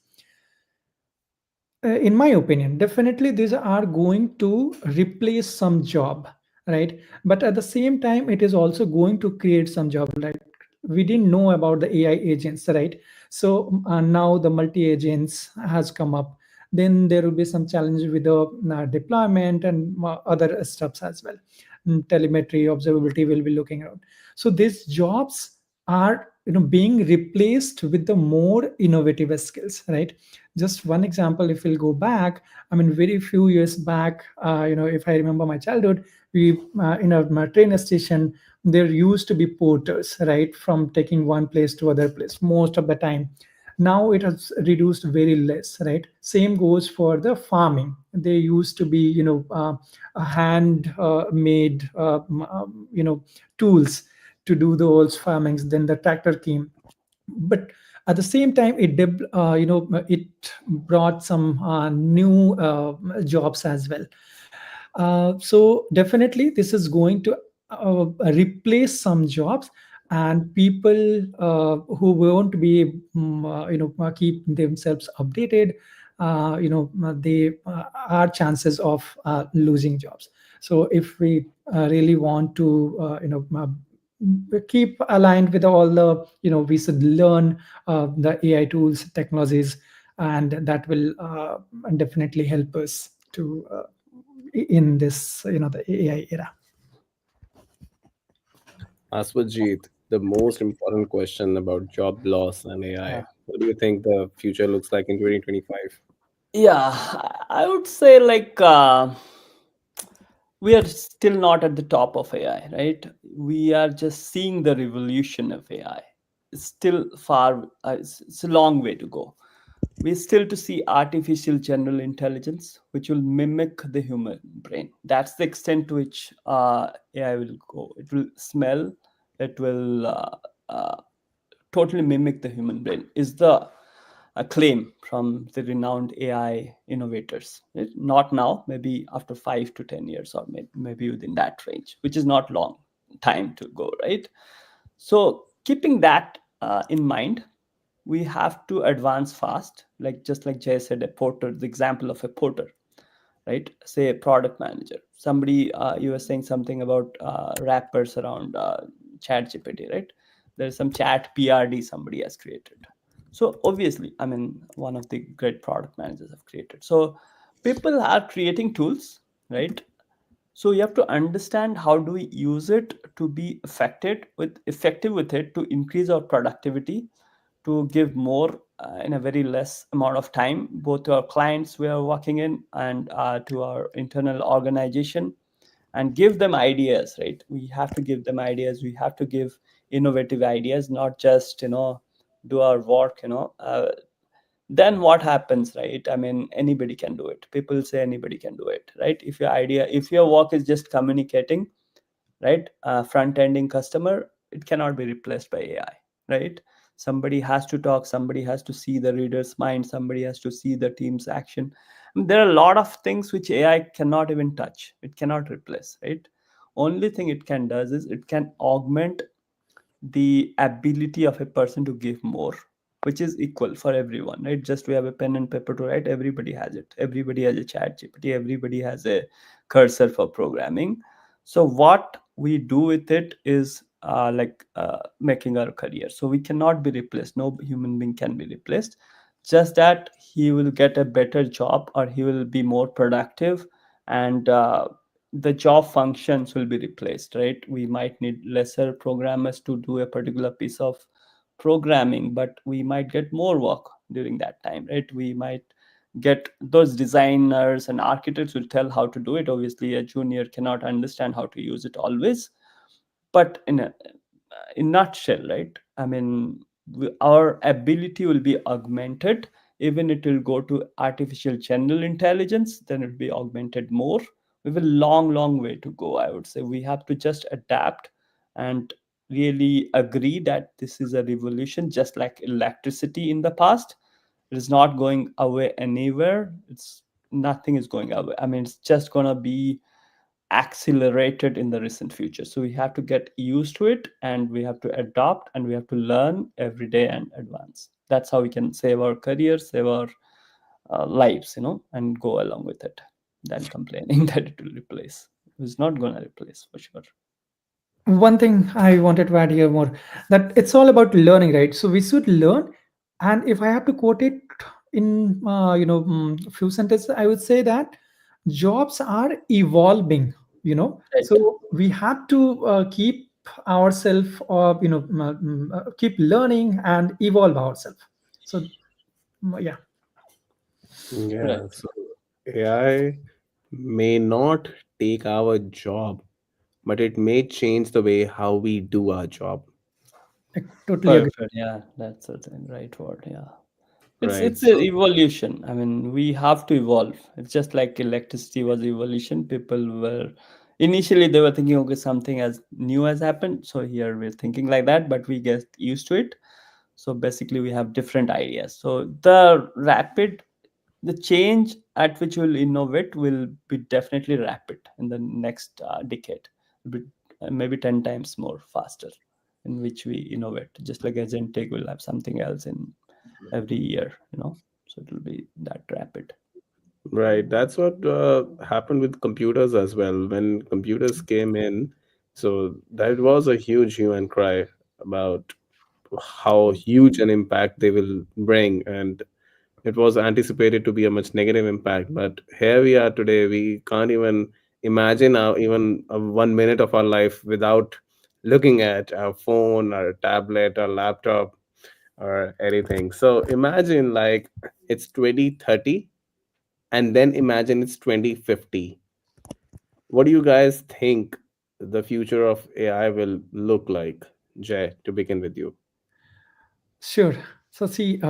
In my opinion, definitely these are going to replace some job, right? But at the same time, it is also going to create some job. Like, we didn't know about the AI agents, right? So now the multi agents has come up. Then there will be some challenge with the deployment and other stuffs as well. Telemetry, observability will be looking around. So these jobs are being replaced with the more innovative skills, right? Just one example, if we'll go back, I mean, very few years back, if I remember my childhood, we in a train station, there used to be porters, right, from taking one place to other place most of the time. Now it has reduced very less, right? Same goes for the farming. They used to be a hand made tools to do those farmings. Then the tractor came, but at the same time it brought some new jobs as well. So definitely this is going to replace some jobs, and people who won't be keep themselves updated, they are chances of losing jobs. So if we really want to keep aligned with all the, we should learn the AI tools, technologies, and that will definitely help us to in this, the AI era. Aswajit, the most important question about job loss and AI. Yeah. What do you think the future looks like in 2025? Yeah, I would say like we are still not at the top of AI, right? We are just seeing the revolution of AI. It's still far, it's a long way to go. We're still to see artificial general intelligence, which will mimic the human brain. That's the extent to which AI will go. It will smell, it will totally mimic the human brain. Is the a claim from the renowned AI innovators. Not now, maybe after 5 to 10 years, or maybe within that range, which is not long time to go, right? So keeping that in mind, we have to advance fast. Like just like Jay said, a porter, the example of a porter, right? Say a product manager. Somebody, you were saying something about wrappers around Chat GPT, right? There's some Chat PRD somebody has created. So obviously, I mean, one of the great product managers have created. So people are creating tools, right? So you have to understand how do we use it to be effective with it, to increase our productivity, to give more in a very less amount of time, both to our clients we are working in and to our internal organization, and give them ideas, right? We have to give them ideas. We have to give innovative ideas, not just, do our work, then what happens, right? I mean, anybody can do it. People say anybody can do it, right? If your work is just communicating, right, front ending customer, it cannot be replaced by AI, right? Somebody has to talk, somebody has to see the reader's mind, somebody has to see the team's action. I mean, there are a lot of things which AI cannot even touch, it cannot replace, right? Only thing it can does is it can augment the ability of a person to give more, which is equal for everyone, right? Just we have a pen and paper to write, everybody has it. Everybody has a Chat GPT, everybody has a cursor for programming. So what we do with it is making our career. So we cannot be replaced. No human being can be replaced. Just that he will get a better job, or he will be more productive, and the job functions will be replaced, right? We might need lesser programmers to do a particular piece of programming, but we might get more work during that time, right? We might get those designers and architects will tell how to do it. Obviously a junior cannot understand how to use it always, but in nutshell, right? I mean, our ability will be augmented. Even it will go to artificial general intelligence, then it will be augmented more. We have a long way to go, I would say. We have to just adapt and really agree that this is a revolution, just like electricity in the past. It is not going away anywhere. It's Nothing is going away. I mean, it's just gonna be accelerated in the recent future. So we have to get used to it, and we have to adopt, and we have to learn every day and advance. That's how we can save our career, save our lives, and go along with it, than complaining that it will replace. It's not going to replace for sure. One thing I wanted to add here more, that it's all about learning, right? So we should learn, and if I have to quote it in few sentences, I would say that jobs are evolving. Right. So we have to keep ourselves, or keep learning and evolve ourselves. So yeah. Yeah, Right. so AI may not take our job, but it may change the way how we do our job, I totally agree. Perfect. Yeah, that's the right word. Yeah. right? It's an So, evolution. I mean, we have to evolve. It's just like electricity was evolution. People were initially they were thinking, okay, something as new has happened. So here we're thinking like that, but we get used to it. So basically, we have different ideas. So the change at which we'll innovate will be definitely rapid in the next decade. Be, maybe 10 times more faster in which we innovate. Just like Agentic will have something else in every year, so it will be that rapid. right, that's what happened with computers as well. When computers came in, so that was a huge hue and cry about how huge an impact they will bring, and it was anticipated to be a much negative impact. But here we are today. We can't even imagine even 1 minute of our life without looking at our phone, our tablet, our laptop, or anything. So imagine like it's 2030, and then imagine it's 2050. What do you guys think the future of AI will look like? Jay, to begin with you. Sure. So see,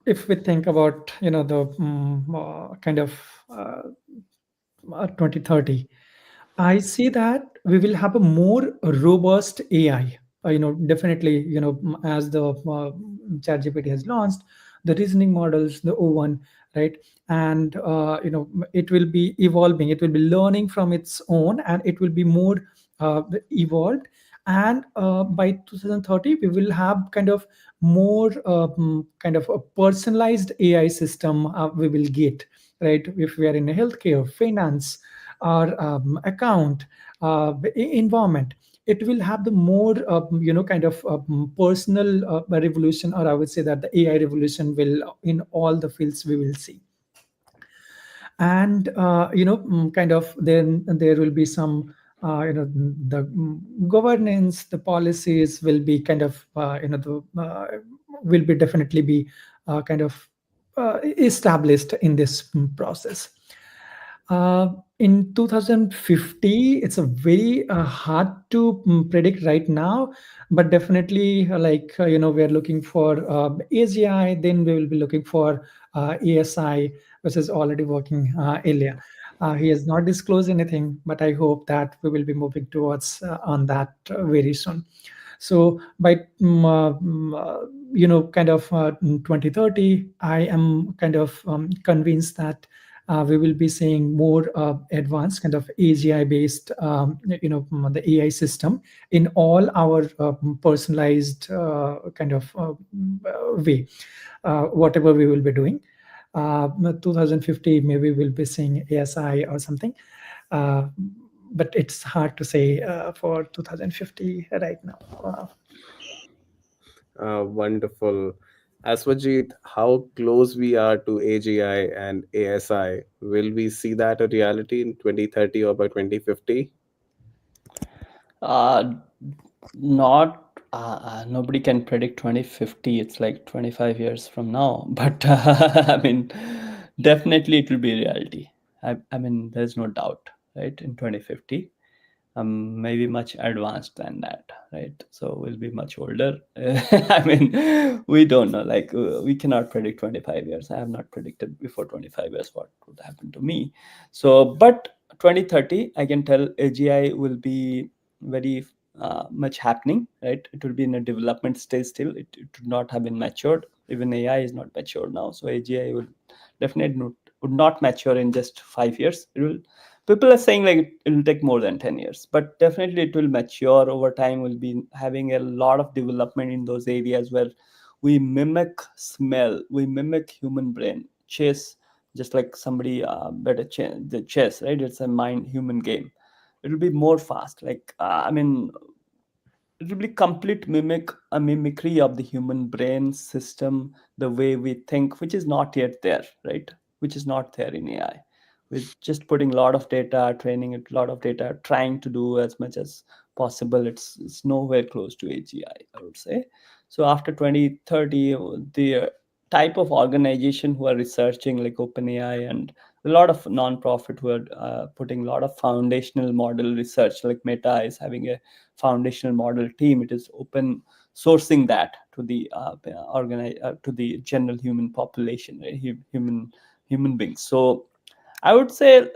if we think about the kind of uh, 2030, I see that we will have a more robust AI. Definitely, as the ChatGPT has launched, the reasoning models, the O1, right? And it will be evolving. It will be learning from its own, and it will be more evolved. And by 2030, we will have kind of more kind of a personalized AI system we will get, right? If we are in a healthcare, finance, or account, environment, it will have the more kind of personal revolution, or I would say that the AI revolution will in all the fields we will see. And kind of then there will be some the governance, the policies will be kind of will be definitely be kind of established in this process. In 2050, it's a very hard to predict right now, but definitely we're looking for AGI, then we will be looking for ASI, which is already working earlier. He has not disclosed anything, but I hope that we will be moving towards on that very soon. So by kind of 2030, I am kind of convinced that we will be seeing more advanced kind of AGI based, the AI system in all our personalized kind of way, whatever we will be doing. 2050, maybe we'll be seeing ASI or something. Uh, but it's hard to say for 2050 right now. Wonderful. Aswajit, how close we are to AGI and ASI? Will we see that a reality in 2030 or by 2050? uh, not Nobody can predict 2050. It's like 25 years from now, but I mean, definitely it will be reality. I mean, there's no doubt, right? In 2050, maybe much advanced than that, right? So we'll be much older. I mean, we don't know. Like we cannot predict 25 years. I have not predicted before 25 years what would happen to me. So, but 2030, I can tell AGI will be very much happening, right? It will be in a development stage still. It would not have been matured. Even AI is not matured now. So AGI would not mature in just 5 years. It will. People are saying like it will take more than 10 years, but definitely it will mature over time. We'll be having a lot of development in those areas where we mimic smell, we mimic human brain chess, just like somebody better the chess, right? It's a mind human game. It will be more fast, like I mean, it will be complete mimicry of the human brain system, the way we think, which is not yet there, right? Which is not there in AI. We're just putting a lot of data, training it, a lot of data, trying to do as much as possible. It's nowhere close to AGI, I would say. So after 2030, the type of organization who are researching, like OpenAI and a lot of non-profit who are putting a lot of foundational model research, like Meta is having a foundational model team. It is open sourcing that to the to the general human population, right? Human beings. So I would say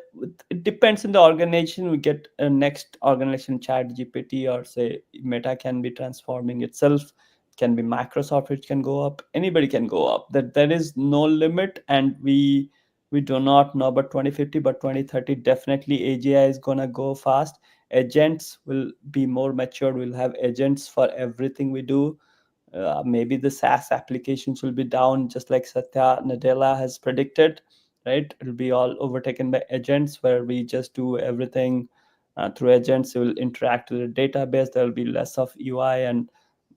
it depends on the organization. We get a next organization, Chat GPT, or say Meta can be transforming itself. It can be Microsoft, which can go up. Anybody can go up. That there is no limit, and we do not know about 2050, but 2030 definitely AGI is gonna go fast. Agents will be more matured. We'll have agents for everything we do. Maybe the SaaS applications will be down, just like Satya Nadella has predicted, right? It'll be all overtaken by agents where we just do everything through agents. We will interact with the database. There will be less of UI, and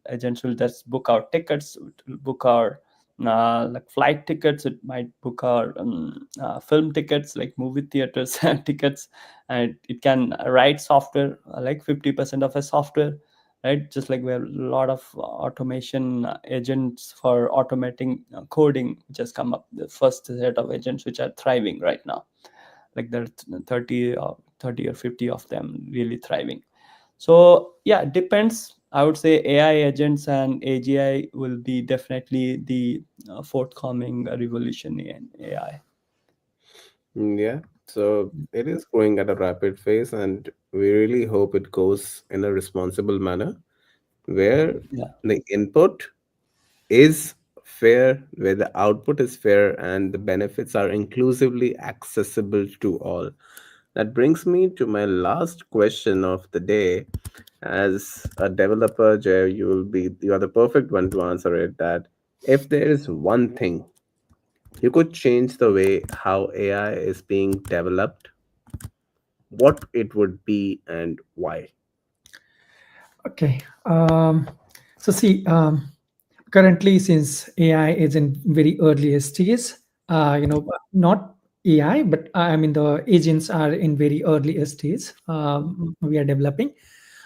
agents will just book our tickets, book our like flight tickets. It might book our film tickets, like movie theaters tickets, and it can write software, like 50% of a software, right? Just like we have a lot of automation agents for automating coding, which has come up. The first set of agents which are thriving right now, like there are 30 or 50 of them really thriving. So yeah, it depends. I would say AI agents and AGI will be definitely the forthcoming revolution in AI. Yeah. So it is growing at a rapid pace, and we really hope it goes in a responsible manner where Yeah. the input is fair, where the output is fair and the benefits are inclusively accessible to all. That brings me to my last question of the day. As a developer, Jay, you are the perfect one to answer it. That if there is one thing you could change the way how AI is being developed, what it would be and why? Okay. So see, currently, since AI is in very early stage, not AI, but I mean the agents are in very early stage. We are developing.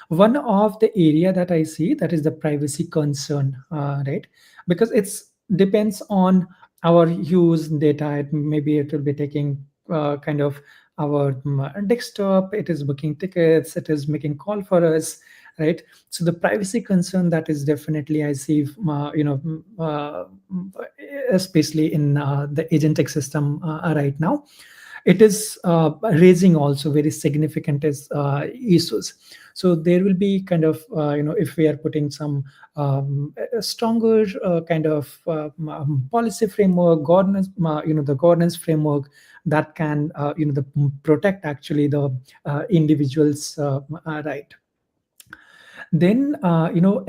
One of the area that I see, that is the privacy concern, right? Because it's depends on our use data. Maybe it will be taking kind of our desktop. It is booking tickets. It is making call for us, right? So the privacy concern, that is definitely I see, especially in the agentic system right now, it is raising also very significant issues. So there will be kind of if we are putting some a stronger kind of policy framework, governance, the governance framework that can protect actually the individuals right. Then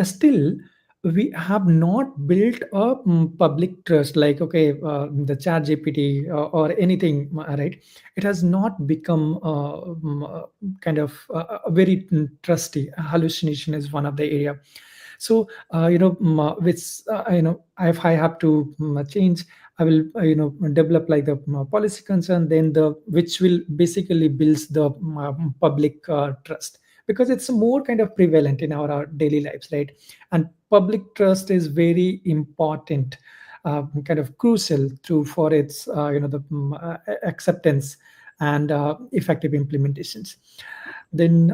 still we have not built a public trust, like okay, the chat gpt or anything, right? It has not become kind of a very trusty. Hallucination is one of the area. So which if I have to change, I will develop like the policy concern, then the which will basically builds the public trust, because it's more kind of prevalent in our daily lives, right? And public trust is very important, kind of crucial to for its the acceptance and effective implementations. Then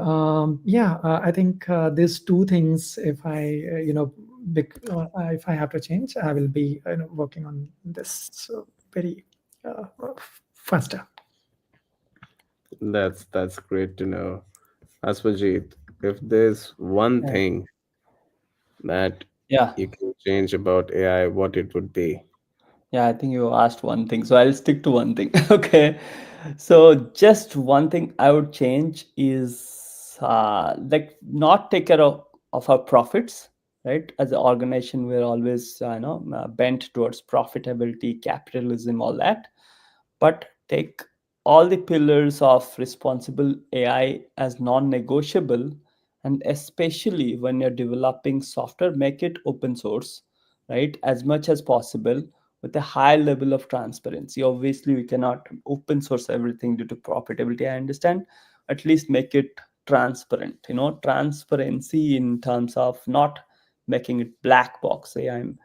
yeah, I think these two things, if I if I have to change, I will be working on this so very uh, faster. That's great to know. Aswajit, if there's one Yeah. thing that Yeah. you can change about AI, what it would be? Yeah, I think you asked one thing, so I'll stick to one thing. Okay. So just one thing I would change is like not take care of our profits, right? As an organization, we're always bent towards profitability, capitalism, all that. But take all the pillars of responsible AI as non-negotiable, and especially when you're developing software, make it open source, right? As much as possible with a high level of transparency. Obviously, we cannot open source everything due to profitability. I understand. At least make it transparent. Transparency in terms of not making it black box. Say I'm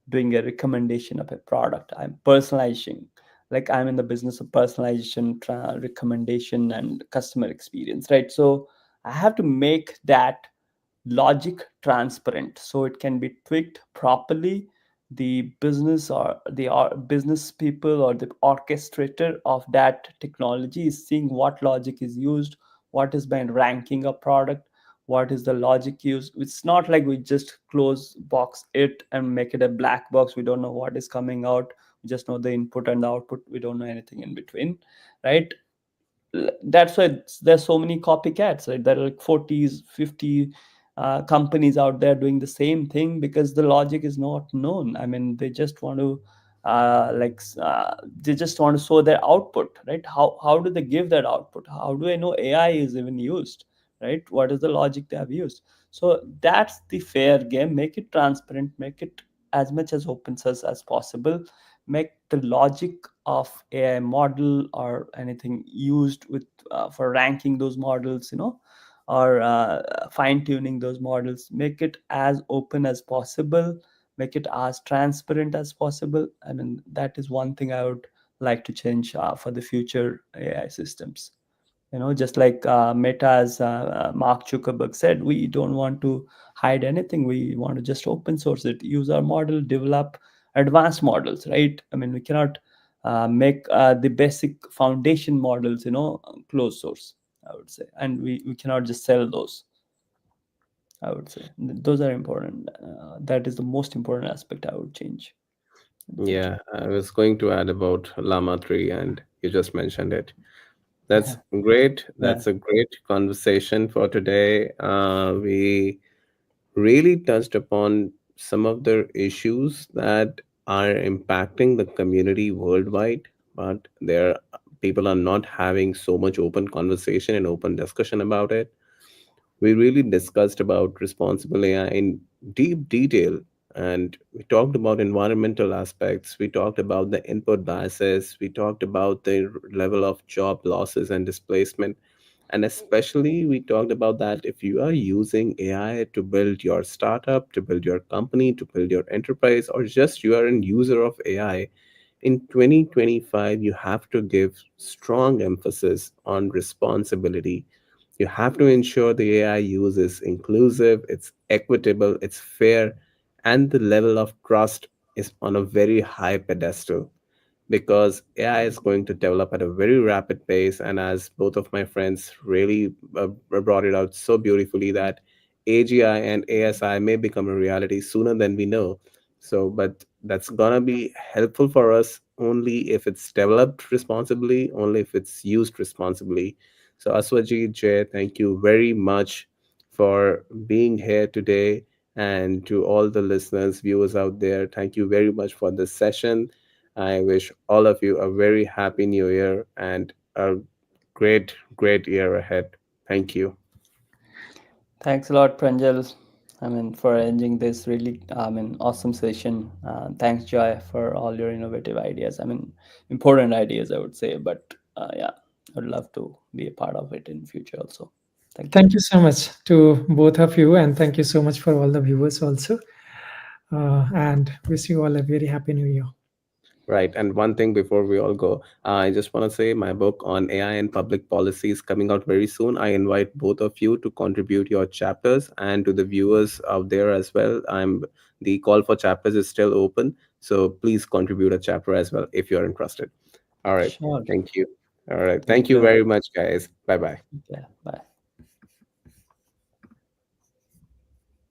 doing a recommendation of a product. I'm personalizing, like I'm in the business of personalization, recommendation, and customer experience, right? So I have to make that logic transparent so it can be tweaked properly. The business or the business people or the orchestrator of that technology is seeing what logic is used, what is behind ranking a product, what is the logic used. It's not like we just close box it and make it a black box. We don't know what is coming out. We just know the input and the output. We don't know anything in between, right? That's why there's so many copycats, right? There are like 40s 50 companies out there doing the same thing because the logic is not known. I mean, they just want to they just want to show their output, right? How do they give that output? How do I know AI is even used, right? What is the logic they have used? So that's the fair game. Make it transparent, make it as much as open source as possible. Make the logic of AI model or anything used with for ranking those models, or fine tuning those models, make it as open as possible, make it as transparent as possible. I mean, that is one thing I would like to change for the future AI systems. Just like Meta, as Mark Zuckerberg said, we don't want to hide anything. We want to just open source it, use our model, develop advanced models, right? I mean, we cannot make the basic foundation models, closed source, I would say, and we cannot just sell those. I would say those are important. That is the most important aspect I would change in the future. Yeah, I was going to add about Llama 3, and you just mentioned it. That's great. Yeah. That's a great conversation for today. We really touched upon some of the issues that are impacting the community worldwide, but there people are not having so much open conversation and open discussion about it. We really discussed about responsible AI in deep detail, and we talked about environmental aspects. We talked about the input biases. We talked about the level of job losses and displacement. And especially, we talked about that if you are using AI to build your startup, to build your company, to build your enterprise, or just you are a user of AI, in 2025, you have to give strong emphasis on responsibility. You have to ensure the AI use is inclusive, it's equitable, it's fair, and the level of trust is on a very high pedestal, because AI is going to develop at a very rapid pace. And as both of my friends really brought it out so beautifully, that AGI and ASI may become a reality sooner than we know. So, but that's gonna be helpful for us only if it's developed responsibly, only if it's used responsibly. So, Aswajit, Jay, thank you very much for being here today. And to all the listeners, viewers out there, thank you very much for this session. I wish all of you a very happy new year and a great, great year ahead. Thank you. Thanks a lot, Pranjal. I mean, for arranging this really, awesome session. Thanks, Joy, for all your innovative ideas. I mean, important ideas, I would say. But yeah, I'd love to be a part of it in future also. Thank you. Thank you so much to both of you, and thank you so much for all the viewers also. And wish you all a very happy new year. Right. And one thing before we all go, I just want to say my book on AI and public policy is coming out very soon. I invite both of you to contribute your chapters, and to the viewers out there as well. The call for chapters is still open. So please contribute a chapter as well if you're interested. All right. Sure. Thank you. All right. Thank Thank you you. very much, guys. Bye bye. Yeah. Bye.